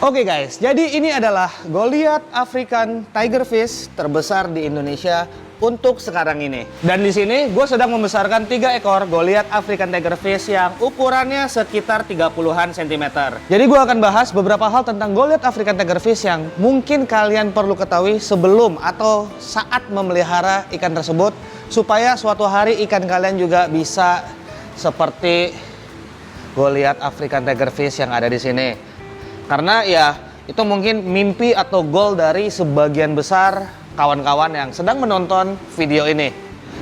Oke guys, jadi ini adalah Goliath African Tigerfish terbesar di Indonesia untuk sekarang ini. Dan di sini gue sedang membesarkan 3 ekor Goliath African Tigerfish yang ukurannya sekitar 30-an cm. Jadi gue akan bahas beberapa hal tentang Goliath African Tigerfish yang mungkin kalian perlu ketahui sebelum atau saat memelihara ikan tersebut, supaya suatu hari ikan kalian juga bisa seperti Goliath African Tigerfish yang ada di sini. Karena ya itu mungkin mimpi atau goal dari sebagian besar kawan-kawan yang sedang menonton video ini.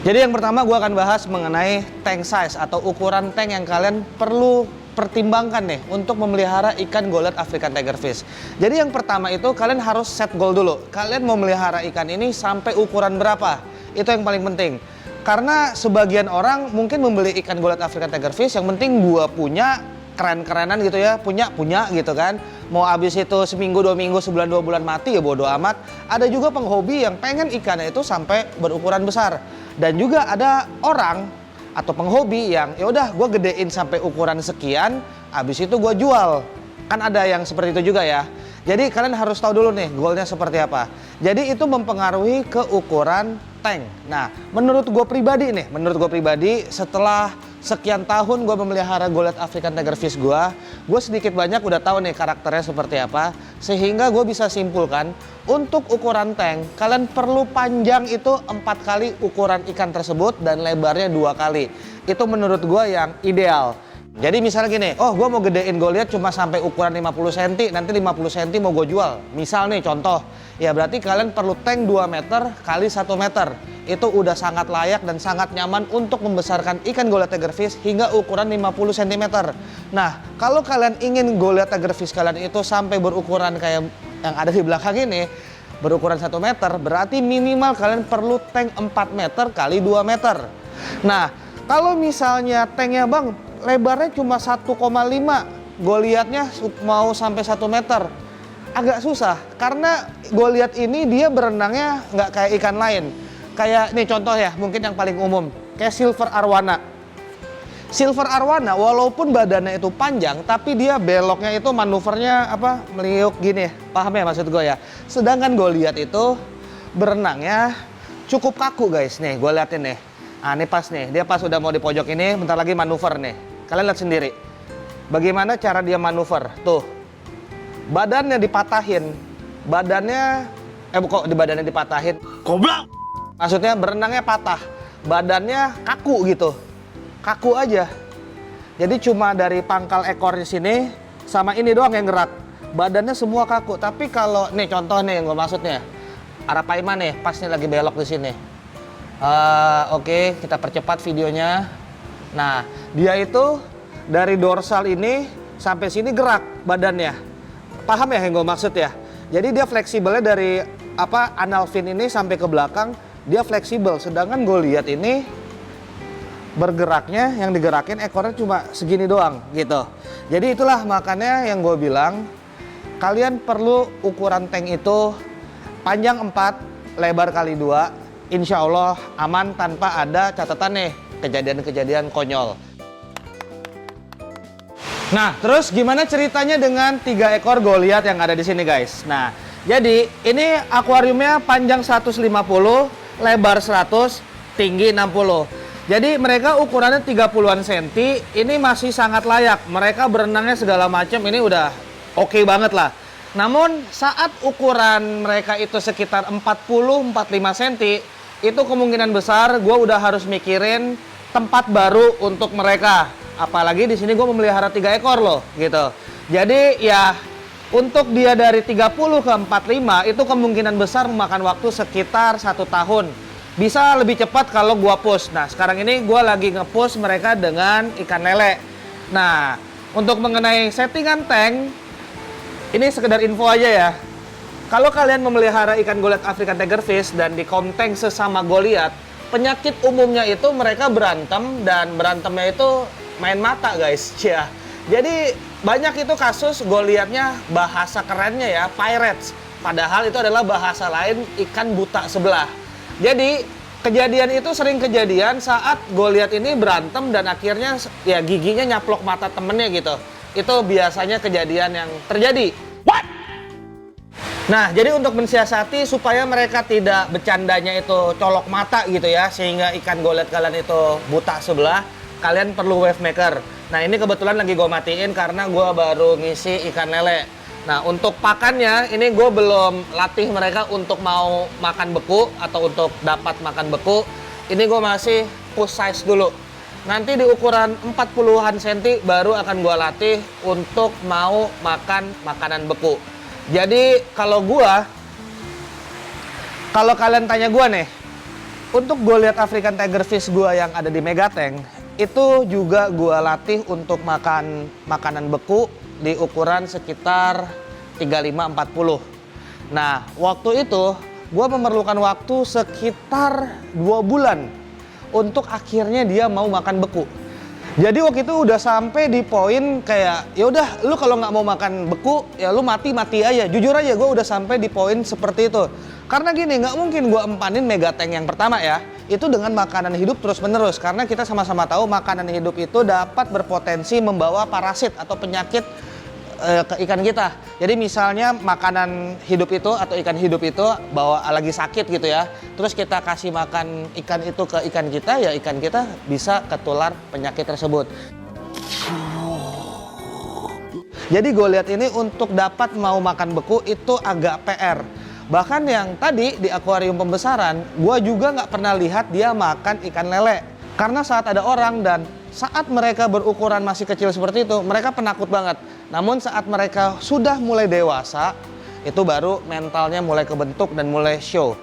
Jadi yang pertama gue akan bahas mengenai tank size atau ukuran tank yang kalian perlu pertimbangkan nih untuk memelihara ikan Goliath African Tigerfish. Jadi yang pertama itu kalian harus set goal dulu. Kalian mau melihara ikan ini sampai ukuran berapa? Itu yang paling penting. Karena sebagian orang mungkin membeli ikan Goliath African Tigerfish yang penting gue punya keren-kerenan gitu ya, punya gitu kan. Mau habis itu seminggu, 2 minggu, sebulan, 2 bulan mati ya bodo amat. Ada juga penghobi yang pengen ikannya itu sampai berukuran besar. Dan juga ada orang atau penghobi yang ya udah gue gedein sampai ukuran sekian, habis itu gue jual. Kan ada yang seperti itu juga ya. Jadi kalian harus tahu dulu nih goalnya seperti apa. Jadi itu mempengaruhi ke ukuran tank. Nah, menurut gue pribadi setelah sekian tahun gue memelihara Goliath African Tigerfish gue sedikit banyak udah tahu nih karakternya seperti apa, sehingga gue bisa simpulkan untuk ukuran tank kalian perlu panjang itu 4 kali ukuran ikan tersebut dan lebarnya 2 kali. Itu menurut gue yang ideal. Jadi misalnya gini, oh gue mau gedein Goliath cuma sampai ukuran 50 cm, nanti 50 cm mau gue jual. Misal nih contoh, ya berarti kalian perlu tank 2 meter kali 1 meter. Itu udah sangat layak dan sangat nyaman untuk membesarkan ikan Goliath Tigerfish hingga ukuran 50 cm. Nah, kalau kalian ingin Goliath Tigerfish kalian itu sampai berukuran kayak yang ada di belakang ini, berukuran 1 meter, berarti minimal kalian perlu tank 4 meter kali 2 meter. Nah, kalau misalnya tanknya bang, lebarnya cuma 1,5, Goliathnya mau sampai 1 meter, agak susah. Karena Goliath ini dia berenangnya nggak kayak ikan lain. Kayak nih contoh ya, mungkin yang paling umum, kayak silver arowana. Silver arowana walaupun badannya itu panjang, tapi dia beloknya itu manuvernya apa, meliuk gini, paham ya maksud gue ya. Sedangkan Goliath itu berenangnya cukup kaku guys, nih gue liatin nih. Nah ini pas nih, dia pas udah mau di pojok ini, bentar lagi manuver nih. Kalian lihat sendiri, bagaimana cara dia manuver, tuh. Badannya dipatahin, kok di badannya dipatahin? Goblok! Maksudnya berenangnya patah, badannya kaku gitu, kaku aja. Jadi cuma dari pangkal ekornya sini sama ini doang yang gerak, badannya semua kaku. Tapi kalau nih contoh nih yang gue maksudnya, Arapaima nih, pas nih lagi belok di sini. Oke, kita percepat videonya. Nah, dia itu dari dorsal ini sampai sini gerak badannya. Paham ya yang gue maksud ya? Jadi dia fleksibelnya dari anal fin ini sampai ke belakang. Dia fleksibel, sedangkan Goliath ini bergeraknya, yang digerakin ekornya cuma segini doang gitu. Jadi itulah makanya yang gue bilang, kalian perlu ukuran tank itu panjang 4, lebar kali 2, insya Allah aman tanpa ada catatan nih, kejadian-kejadian konyol. Nah, terus gimana ceritanya dengan 3 ekor Goliath yang ada di sini guys? Nah, jadi ini akuariumnya panjang 150, lebar 100, tinggi 60. Jadi mereka ukurannya 30-an cm, ini masih sangat layak. Mereka berenangnya segala macam, ini udah oke banget lah. Namun saat ukuran mereka itu sekitar 40-45 cm, itu kemungkinan besar gue udah harus mikirin tempat baru untuk mereka. Apalagi di sini gue memelihara 3 ekor loh, gitu. Jadi ya untuk dia dari 30 ke 45 itu kemungkinan besar memakan waktu sekitar 1 tahun. Bisa lebih cepat kalau gua push. Nah, sekarang ini gua lagi nge-push mereka dengan ikan lele. Nah, untuk mengenai settingan tank, ini sekedar info aja ya. Kalau kalian memelihara ikan Goliath African Tigerfish dan di kontank sesama Goliath, penyakit umumnya itu mereka berantem, dan berantemnya itu main mata guys. Ya. Jadi banyak itu kasus Goliathnya bahasa kerennya ya, pirates. Padahal itu adalah bahasa lain ikan buta sebelah. Jadi kejadian itu sering kejadian saat Goliath ini berantem dan akhirnya ya giginya nyaplok mata temennya gitu. Itu biasanya kejadian yang terjadi. What? Nah, jadi untuk mensiasati supaya mereka tidak bercandanya itu colok mata gitu ya, sehingga ikan Goliath kalian itu buta sebelah, kalian perlu wave maker. Nah, ini kebetulan lagi gue matiin karena gue baru ngisi ikan lele. Nah, untuk pakannya, ini gue belum latih mereka untuk mau makan beku atau untuk dapat makan beku. Ini gue masih push size dulu. Nanti di ukuran 40-an cm baru akan gue latih untuk mau makan makanan beku. Jadi kalau kalian tanya gua nih, untuk Goliath African Tigerfish gua yang ada di Megatank, itu juga gua latih untuk makan makanan beku di ukuran sekitar 35-40. Nah, waktu itu gua memerlukan waktu sekitar 2 bulan untuk akhirnya dia mau makan beku. Jadi waktu itu udah sampai di poin kayak ya udah lu kalau nggak mau makan beku ya lu mati aja. Jujur aja gue udah sampai di poin seperti itu. Karena gini, nggak mungkin gue empanin Megatank yang pertama ya itu dengan makanan hidup terus menerus. Karena kita sama-sama tahu makanan hidup itu dapat berpotensi membawa parasit atau penyakit ke ikan kita. Jadi misalnya makanan hidup itu atau ikan hidup itu bawa lagi sakit gitu ya, terus kita kasih makan ikan itu ke ikan kita, ya ikan kita bisa ketular penyakit tersebut. Jadi Goliath ini untuk dapat mau makan beku itu agak PR. Bahkan yang tadi di akuarium pembesaran, gua juga nggak pernah lihat dia makan ikan lele. Karena saat ada orang dan saat mereka berukuran masih kecil seperti itu, mereka penakut banget. Namun saat mereka sudah mulai dewasa, itu baru mentalnya mulai kebentuk dan mulai show.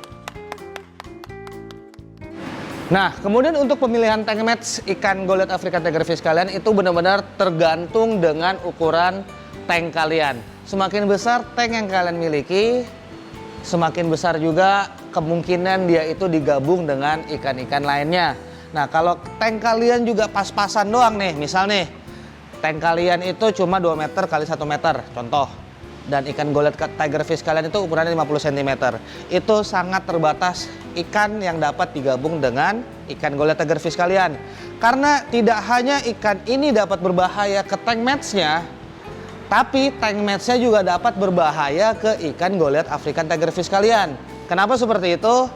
Nah, kemudian untuk pemilihan tank match ikan Goliath African Tigerfish kalian itu benar-benar tergantung dengan ukuran tank kalian. Semakin besar tank yang kalian miliki, semakin besar juga kemungkinan dia itu digabung dengan ikan-ikan lainnya. Nah, kalau tank kalian juga pas-pasan doang nih, misal nih, tank kalian itu cuma 2 meter kali 1 meter, contoh. Dan ikan Goliath Tigerfish kalian itu ukurannya 50 cm. Itu sangat terbatas ikan yang dapat digabung dengan ikan Goliath Tigerfish kalian. Karena tidak hanya ikan ini dapat berbahaya ke tank match-nya, tapi tank match-nya juga dapat berbahaya ke ikan Goliath African Tigerfish kalian. Kenapa seperti itu?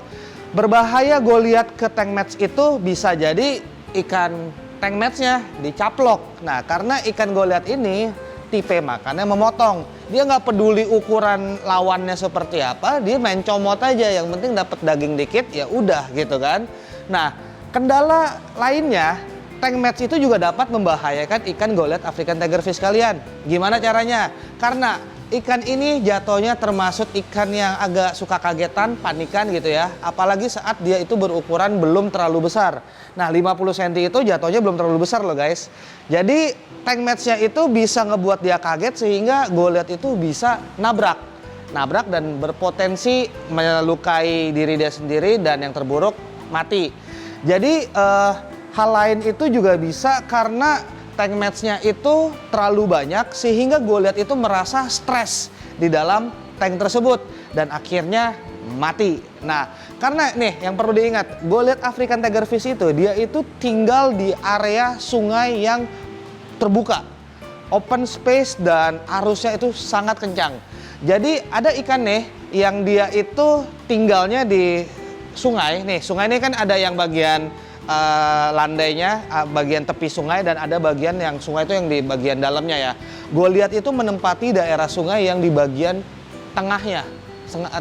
Berbahaya Goliath ke tank match itu bisa jadi ikan tank match-nya dicaplok. Nah, karena ikan Goliath ini tipe makannya memotong. Dia nggak peduli ukuran lawannya seperti apa, dia main comot aja. Yang penting dapat daging dikit, ya udah gitu kan. Nah, kendala lainnya, tank match itu juga dapat membahayakan ikan Goliath African Tigerfish kalian. Gimana caranya? Karena ikan ini jatuhnya termasuk ikan yang agak suka kagetan, panikan gitu ya. Apalagi saat dia itu berukuran belum terlalu besar. Nah, 50 cm itu jatuhnya belum terlalu besar loh guys. Jadi tank match-nya itu bisa ngebuat dia kaget sehingga Goliath itu bisa nabrak dan berpotensi melukai diri dia sendiri dan yang terburuk mati. Jadi hal lain itu juga bisa karena tank match-nya itu terlalu banyak sehingga Goliath itu merasa stres di dalam tank tersebut dan akhirnya mati. Nah, karena nih yang perlu diingat, Goliath African Tigerfish itu dia itu tinggal di area sungai yang terbuka, open space dan arusnya itu sangat kencang. Jadi ada ikan nih yang dia itu tinggalnya di sungai. Nih, sungai ini kan ada yang bagian landainya, bagian tepi sungai dan ada bagian yang sungai itu yang di bagian dalamnya ya. Goliath itu menempati daerah sungai yang di bagian tengahnya,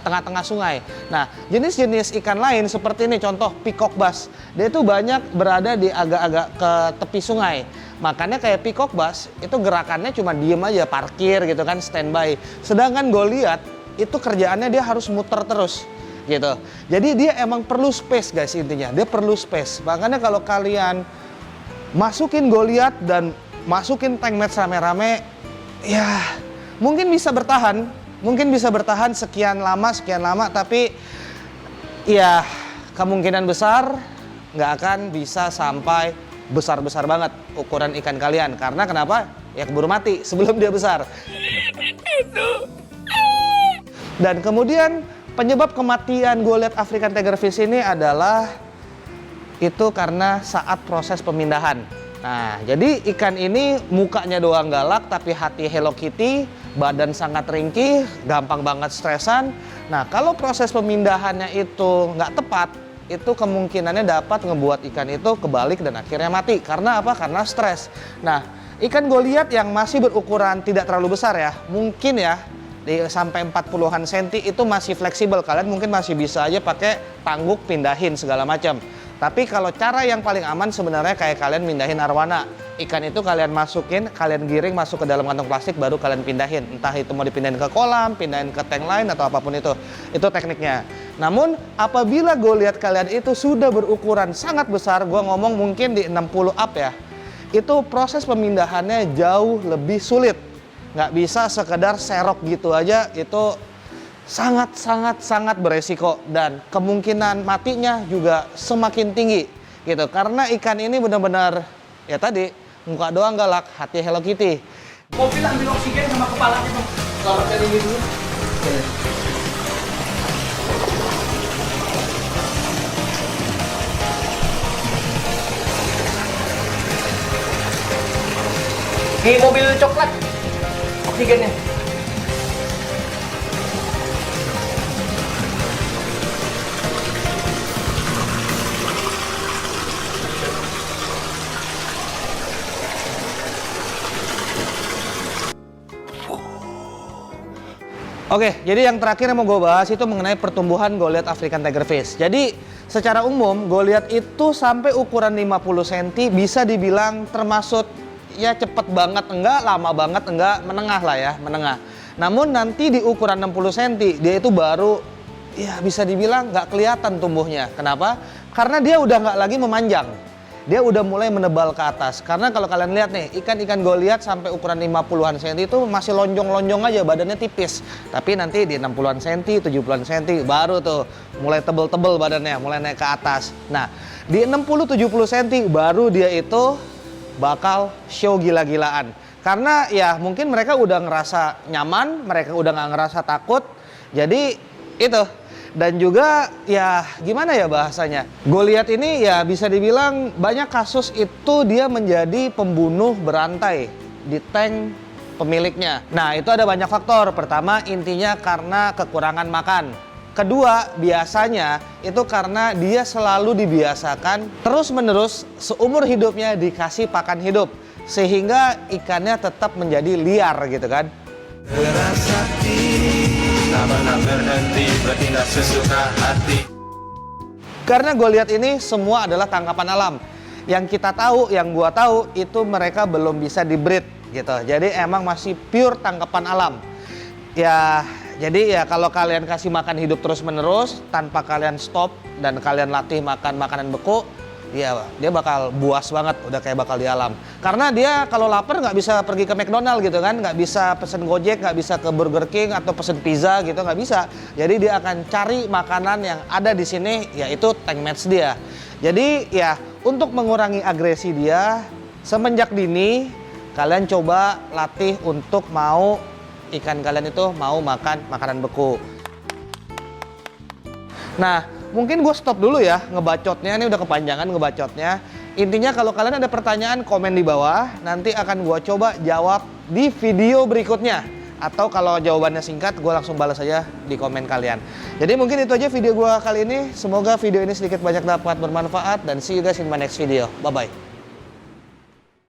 tengah-tengah sungai. Nah, jenis-jenis ikan lain seperti ini, contoh peacock bass, dia itu banyak berada di agak-agak ke tepi sungai. Makanya kayak peacock bass itu gerakannya cuma diem aja, parkir gitu kan, standby. Sedangkan Goliath itu kerjaannya dia harus muter terus gitu. Jadi dia emang perlu space guys, intinya dia perlu space. Makanya kalau kalian masukin Goliath dan masukin tank match rame-rame, ya mungkin bisa bertahan sekian lama, tapi ya kemungkinan besar nggak akan bisa sampai besar-besar banget ukuran ikan kalian. Karena kenapa? Ya keburu mati sebelum dia besar. Dan kemudian penyebab kematian Goliath African Tigerfish ini adalah itu karena saat proses pemindahan. Nah, jadi ikan ini mukanya doang galak tapi hati Hello Kitty, badan sangat ringkih, gampang banget stresan. Nah, kalau proses pemindahannya itu nggak tepat, itu kemungkinannya dapat ngebuat ikan itu kebalik dan akhirnya mati. Karena apa? Karena stres. Nah, ikan goliat yang masih berukuran tidak terlalu besar ya, mungkin ya sampai 40-an senti itu masih fleksibel. Kalian mungkin masih bisa aja pakai tangguk pindahin segala macam. Tapi kalau cara yang paling aman sebenarnya kayak kalian mindahin arwana. Ikan itu kalian masukin, kalian giring masuk ke dalam kantong plastik, baru kalian pindahin. Entah itu mau dipindahin ke kolam, pindahin ke tank lain, atau apapun itu. Itu tekniknya. Namun, apabila goliat kalian itu sudah berukuran sangat besar, gue ngomong mungkin di 60 up ya, itu proses pemindahannya jauh lebih sulit. Nggak bisa sekedar serok gitu aja, itu sangat beresiko. Dan kemungkinan matinya juga semakin tinggi gitu. Karena ikan ini benar-benar, ya tadi, muka doang galak, hati Hello Kitty. Mobil ambil oksigen sama kepalanya dong. Selamatkan ini dulu. Di mobil coklat oksigennya. Oke, jadi yang terakhir yang mau gue bahas itu mengenai pertumbuhan goliat African Tigerfish. Jadi secara umum goliat itu sampai ukuran 50 cm bisa dibilang termasuk ya cepet banget enggak, lama banget enggak, menengah lah ya, menengah. Namun nanti di ukuran 60 cm dia itu baru ya bisa dibilang nggak kelihatan tumbuhnya. Kenapa? Karena dia udah nggak lagi memanjang. Dia udah mulai menebal ke atas. Karena kalau kalian lihat nih, ikan-ikan goliat sampai ukuran 50-an cm itu masih lonjong-lonjong aja, badannya tipis. Tapi nanti di 60-an cm, 70-an cm baru tuh mulai tebel-tebel badannya, mulai naik ke atas. Nah, di 60-70 cm baru dia itu bakal show gila-gilaan. Karena ya mungkin mereka udah ngerasa nyaman, mereka udah nggak ngerasa takut. Jadi itu. Dan juga ya gimana ya bahasanya, goliat ini ya bisa dibilang banyak kasus itu dia menjadi pembunuh berantai di tank pemiliknya. Nah itu ada banyak faktor. Pertama intinya karena kekurangan makan. Kedua biasanya itu karena dia selalu dibiasakan terus menerus seumur hidupnya dikasih pakan hidup. Sehingga ikannya tetap menjadi liar gitu kan. Bertindak sesuka hati. Karena goliat ini semua adalah tangkapan alam. Yang kita tahu, yang gua tahu itu mereka belum bisa di-breed gitu. Jadi emang masih pure tangkapan alam. Ya, jadi ya kalau kalian kasih makan hidup terus-menerus tanpa kalian stop dan kalian latih makan makanan beku, ya dia bakal buas banget, udah kayak bakal di alam. Karena dia kalau lapar nggak bisa pergi ke McDonald gitu kan, nggak bisa pesen Gojek, nggak bisa ke Burger King atau pesen pizza gitu, nggak bisa. Jadi dia akan cari makanan yang ada di sini, yaitu tank match dia. Jadi ya untuk mengurangi agresi dia, semenjak dini kalian coba latih untuk mau ikan kalian itu mau makan makanan beku. Nah, mungkin gue stop dulu ya ngebacotnya, ini udah kepanjangan ngebacotnya. Intinya kalau kalian ada pertanyaan komen di bawah, nanti akan gue coba jawab di video berikutnya. Atau kalau jawabannya singkat, gue langsung balas aja di komen kalian. Jadi mungkin itu aja video gue kali ini. Semoga video ini sedikit banyak dapat bermanfaat dan see you guys in my next video. Bye-bye.